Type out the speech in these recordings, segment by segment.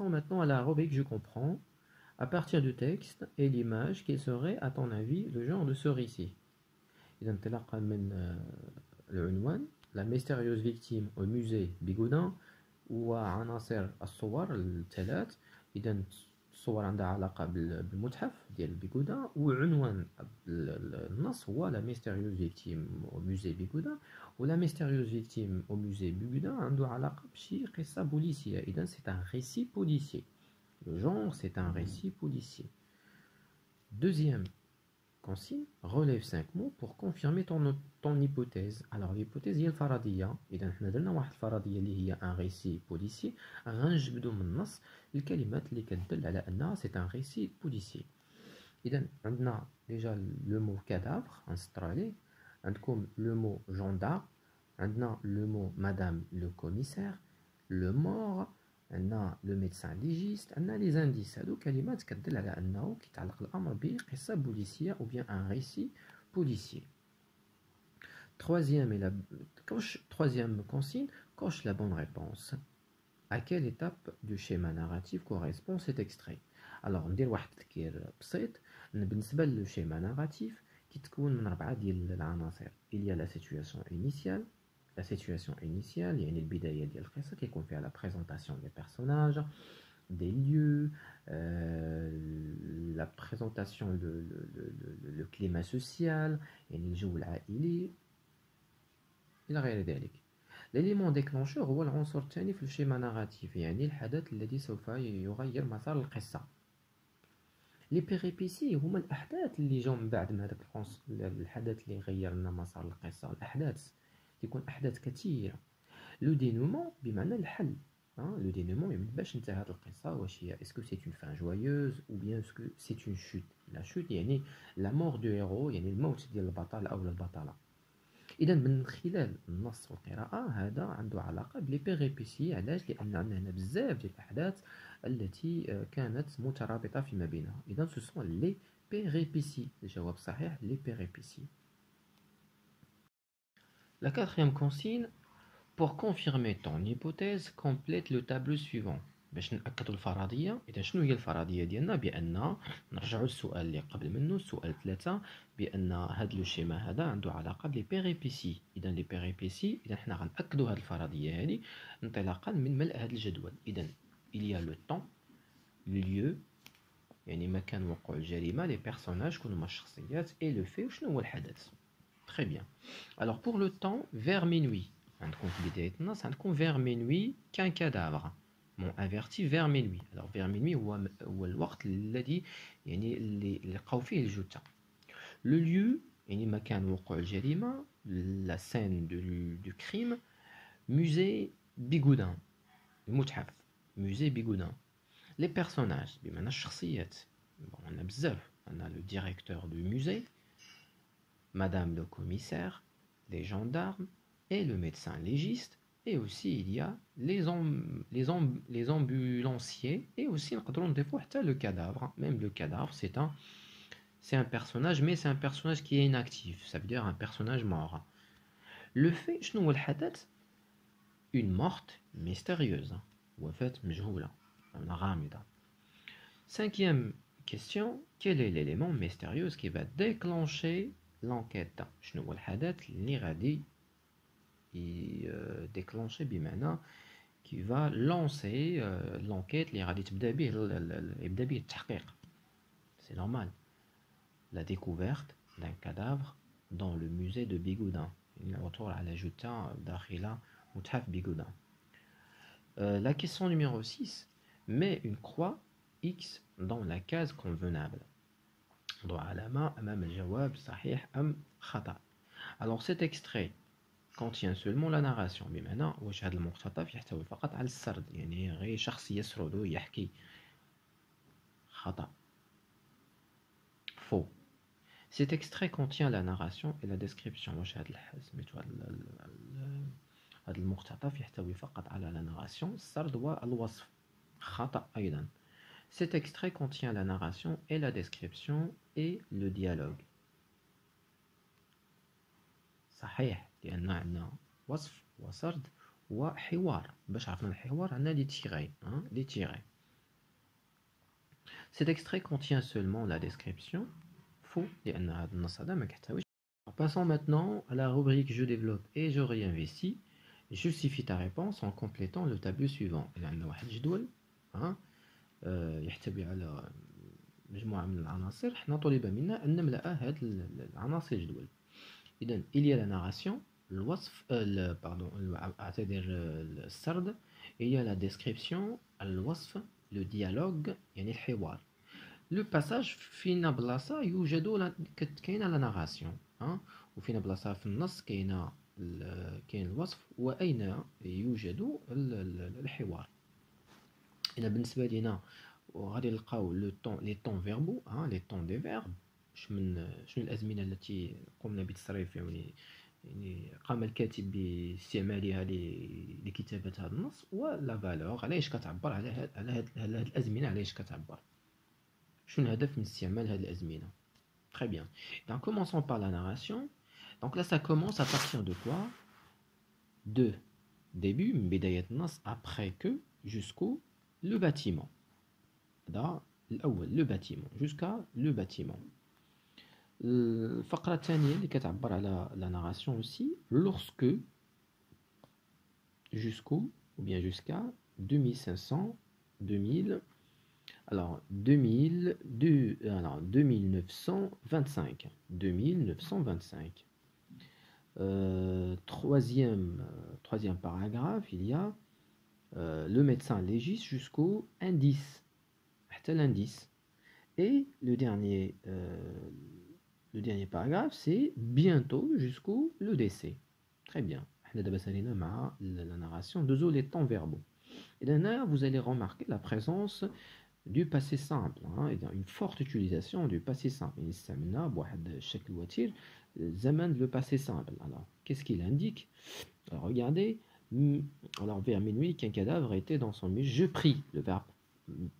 Maintenant à la rubrique je comprends, à partir du texte et l'image, quel serait à ton avis le genre de ce récit. إذا انطلاقا من العنوان la mystérieuse victime au musée Bigoudin وعناصر الصور الثلاث. إذا الصور عندها علاقة بالمتحف ديال بيغودا، وعنوان النص هو la mystérieuse victime au musée Bigoudin، ولا mystérieuse victime au musée Bigoudin عنده علاقة بشي قصة بوليسية. إذا c'est un récit policier. Le genre c'est un récit policier. Deuxième consigne, relève 5 mots pour confirmer ton hypothèse. Alors l'hypothèse هي الفرضية. إذا حنا درنا واحد الفرضية اللي هي un récit policier، غنجبدو من النص الكلمات اللي كتدل على أنها c'est un récit policier. إذا عندنا déjà le mot cadavre غنسطرو عليه، عندكم le mot gendarme، عندنا le mot madame le commissaire، le mort، عندنا لو ميدسان ليجيست، عندنا لي زانديس. هادو كلمات كتدل على انه كيتعلق الامر بقصه بوليسيه او بيان ان ريسي بوليسيي. Troisième consigne, coche la bonne réponse. À quelle étape du schéma narratif correspond cet extrait? Alors ندير واحد التذكير بسيط. بالنسبه للشيما ناراتيف كيتكون من 4 ديال العناصر. Il y a la situation initiale. La situation initiale, يعني البداية ديال القصة كيكون فيها la présentation des personnages, des lieux, la présentation, le climat social، يعني الجو العائلي إلى غير ذلك. L'élément déclencheur هو العنصر الثاني في الشيما ناراتيف، يعني الحدث الذي سوف يغير مسار القصة. لي بيريبيسي هما الأحداث اللي جاو من بعد من هذاك الحدث اللي غير لنا مسار القصة. الأحداث تكون أحداث كثيرة. لو دينومون بمعنى الحل. لو دينومون يعني باش انتهت القصة، واش هي اسكو سي اون فان جويوز او بيان اسكو سي اون شوت. لا شوت يعني لا مور دو هيرو، يعني الموت ديال البطل أو البطلة. إذا من خلال النص والقراءة هذا عنده علاقة بلي بيريبيسي. علاش؟ لأن عندنا هنا بزاف ديال الأحداث التي كانت مترابطة فيما بينها. إذا سو سون لي بيريبيسي. الجواب صحيح لي بيريبيسي. La quatrième consigne, pour confirmer ton hypothèse, complète le tableau suivant. باش نأكدوا الفرضية. إذا شنو هي الفرضية ديالنا؟ بأن نرجعوا للسؤال اللي قبل منه، السؤال 3، بأن هذا لو شيما هذا عنده علاقة بلي بيريبيسي. إذا لي بيريبيسي، إذا حنا غنأكدوا هذه الفرضية هذه انطلاقا من ملء هذا الجدول. إذا il y a le temps، le lieu يعني مكان وقوع الجريمة، لي بيرسوناج شكون هما الشخصيات، et le fait وشنو هو الحدث. Très bien. Alors pour le temps, vers minuit. عندكم في بداية النص عندكم vers minuit qu'un cadavre. Bon, averti vers minuit. Alors vers minuit هو الوقت الذي يعني اللي لقاو فيه الجثة. Le lieu يعني مكان وقوع الجريمة، la scène du crime، musée Bigoudin، المتحف musée Bigoudin. Les personnages بمعنى الشخصيات. Bon, on a بزاف. On a le directeur du musée، Madame le commissaire, les gendarmes et le médecin légiste, et aussi il y a les ambulanciers, et aussi le cadavre. Même le cadavre, c'est un personnage, mais c'est un personnage qui est inactif, ça veut dire un personnage mort. Le fait, شنو هو الحدث؟ Une morte mystérieuse. وفاة مجهولة، غامضة. Cinquième question, quel est l'élément mystérieux qui va déclencher l'enquête؟ شنو هو الحدث اللي غادي déclencher بمعنى qui va lancer l'enquête اللي غادي يبدا به التحقيق. C'est normal. La découverte d'un cadavre dans le musée de Bigoudin. العثور على جثة داخل متحف بيغودان. La question numéro 6, mets une croix X dans la case convenable. ضع علامة أمام الجواب صحيح أم خطأ. Alors cet extrait contient seulement la narration، بمعنى واش هذا المقتطف يحتوي فقط على السرد، يعني غير شخص يسرد ويحكي. خطأ. Faux. Cet extrait contient la narration et la description. واش هذا سميتو هذا المقتطف يحتوي فقط على la narration، السرد والوصف. خطأ أيضا. Cet extrait contient la narration et la description et le dialogue. صحيح، لأن عندنا وصف وسرد وحوار. باش عرفنا الحوار عندنا لي تيغي. Cet extrait contient seulement la description. Faux. Passons maintenant à la rubrique Je développe et je réinvestis. Justifie ta réponse en complétant le tableau suivant. Il y a un جدول يحتوي على مجموعة من العناصر. حنا طلب منا أن نملأ هذه العناصر الجدول. إذن il y a la narration, الوصف أعتذر السرد. Il y a la description, الوصف, le dialogue يعني الحوار. لو باساج فينا بلاصه يوجد كاينه لا ناراسيون وفينا بلاصه في النص كاين الوصف واين يوجد الحوار. اذا بالنسبه لينا وغادي نلقاو لي طون فيربو لي طون دي فيرب. شنو الازمنه التي قمنا بتصريف يعني قام الكاتب باستعمالها لكتابه هذا النص ولا فالور علاش كتعبر على هذه الازمنه علاش كتعبر. شنو الهدف من استعمال هذه الأزمنة. Très bien. Donc commençons par la narration. Donc là ça commence à partir de quoi? De début, بداية النص, après que, jusqu'au le bâtiment. Là, le bâtiment, jusqu'à le bâtiment. الفقرة الثانية اللي كتعبر على la narration aussi, lorsque, jusqu'au, ou bien jusqu'à 2500, 2000. Alors, 2925. 2925. Troisième paragraphe, il y a le médecin légiste jusqu'au indice. L'indice. Et le dernier paragraphe, c'est bientôt jusqu'au le décès. Très bien. La narration de les temps verbaux. Et là, vous allez remarquer la présence du passé simple, une forte utilisation du passé simple. Le passé simple. Alors, qu'est-ce qu'il indique? Alors, regardez, alors vers minuit, qu'un cadavre était dans son musée. Je prie, le verbe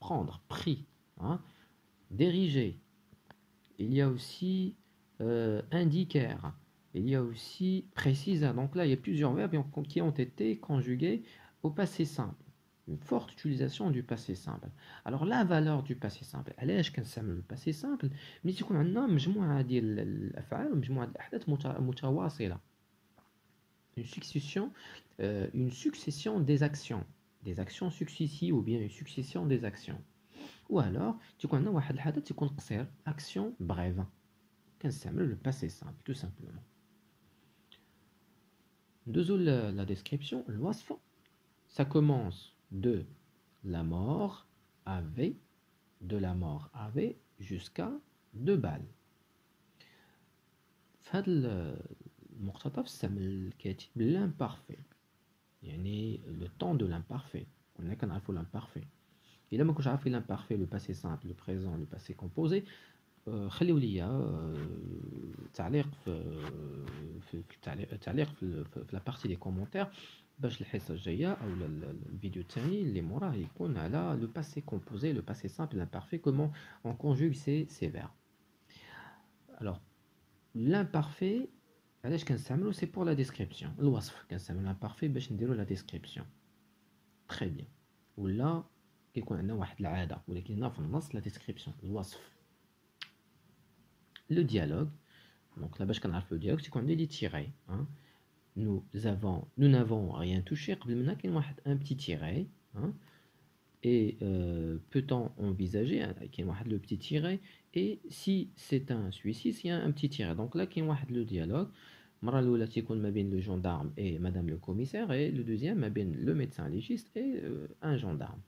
prendre, prie, diriger. Il y a aussi indiquer. Il y a aussi préciser. Donc là, il y a plusieurs verbes qui ont été conjugués au passé simple. Une forte utilisation du passé simple. Alors la valeur du passé simple, علاش كنستعملوا le passé simple ملي تكون عندنا مجموعه ديال الافعال ومجموعه الاحداث متواصله. Une succession des actions successives ou bien une succession des actions. Ou alors تكون عندنا واحد الحدث تكون قصير, action brève. كنستعملوا le passé simple tout simplement. Deuxième la description, الوصف, ça commence de la mort avait jusqu'à 2 balles. في هذا المقتطف استعمل الكاتب l'imparfait, يعني le temps de l'imparfait. قلنا كنعرفوا l'imparfait. إلا ما كنتش عارفين l'imparfait, le passé simple, le présent, le passé composé, خليوا لي تعليق في la partie des commentaires باش الحصه الجايه او الفيديو الثاني اللي موراه يكون على le passé composé, le passé simple, l'imparfait, comment on conjugue ces verbes. Alors l'imparfait علاش كنستعملو, c'est pour la description. الوصف كنستعملو l'imparfait باش نديرو la description. très bien. ولا كيكون عندنا واحد العاده ولكن هنا في النص la description, الوصف. Le dialogue, donc là باش كنعرف le dialogue تيكون عندي des tirets. Nous n'avons rien touché. Un petit tiret. Et peut-on envisager le petit tiret? Et si c'est un suicide, il y a un petit tiret. Donc là, il y a le dialogue. Le gendarme et madame le commissaire. Et le deuxième, le médecin légiste et un gendarme.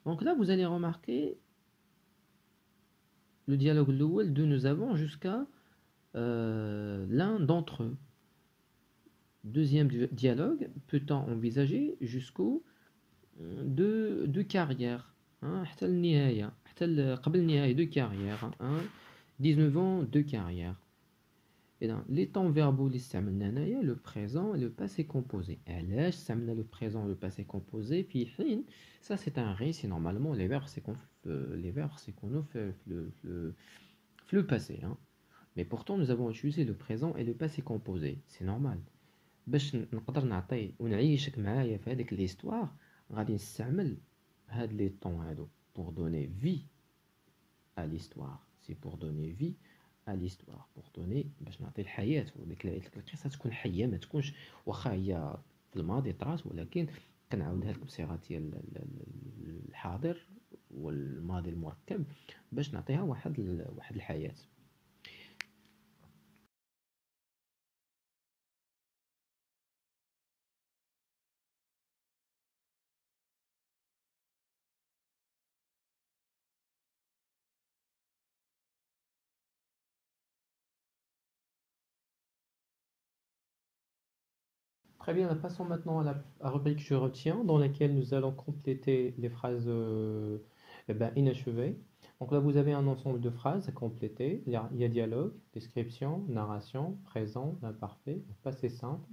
Donc là, vous allez remarquer le dialogue de nous avons jusqu'à l'un d'entre eux. Deuxième dialogue, peut-on envisager jusqu'au de carrière, حتى النهاية, حتى قبل النهاية de carrière, 19 ans de carrière. Et dans les temps verbaux اللي استعملنا هنايا, le présent et le passé composé. علاش استعملنا le présent et le passé composé في حين, ça c'est un ré, c'est normalement les verbes c'est qu'on fait le passé, mais pourtant nous avons utilisé le présent et le passé composé, c'est normal. باش نقدر نعطي ونعيشك معايا في هذيك ليستوار غادي نستعمل هاد لي طون هادو pour donner vie à l'histoire. C'est pour donner vie à l'histoire, pour donner باش نعطي الحياة. وديك القصة تكون حية، ما تكونش واخا هي في الماضي طرات، ولكن كنعاودها لك بصيغة ديال الحاضر والماضي المركب باش نعطيها واحد الحياة. Très bien, passons maintenant à la rubrique Je retiens, dans laquelle nous allons compléter les phrases inachevées. Donc là, vous avez un ensemble de phrases à compléter. Il y a dialogue, description, narration, présent, l'imparfait, passé simple,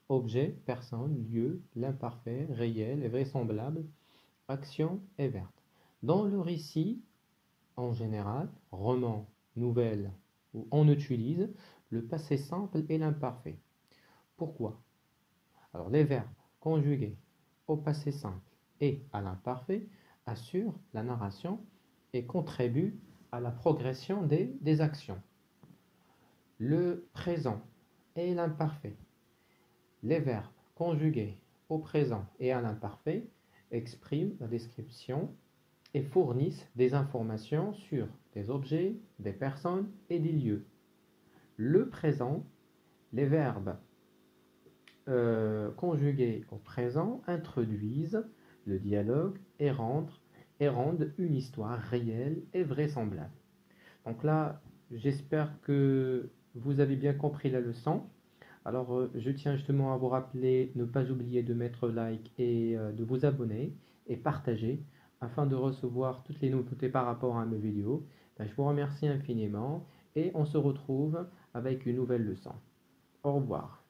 objet, personne, lieu, l'imparfait, réel et vraisemblable, action et verbe. Dans le récit, en général, roman, nouvelle, où on utilise le passé simple et l'imparfait. Pourquoi? Alors, les verbes conjugués au passé simple et à l'imparfait assurent la narration et contribuent à la progression des actions. Le présent et l'imparfait. Les verbes conjugués au présent et à l'imparfait expriment la description et fournissent des informations sur des objets, des personnes et des lieux. Le présent, les verbes conjugués au présent introduisent le dialogue et rendent une histoire réelle et vraisemblable. Donc là, j'espère que vous avez bien compris la leçon. Alors, je tiens justement à vous rappeler, ne pas oublier de mettre like et de vous abonner et partager afin de recevoir toutes les nouveautés par rapport à mes vidéos. Je vous remercie infiniment et on se retrouve avec une nouvelle leçon. Au revoir.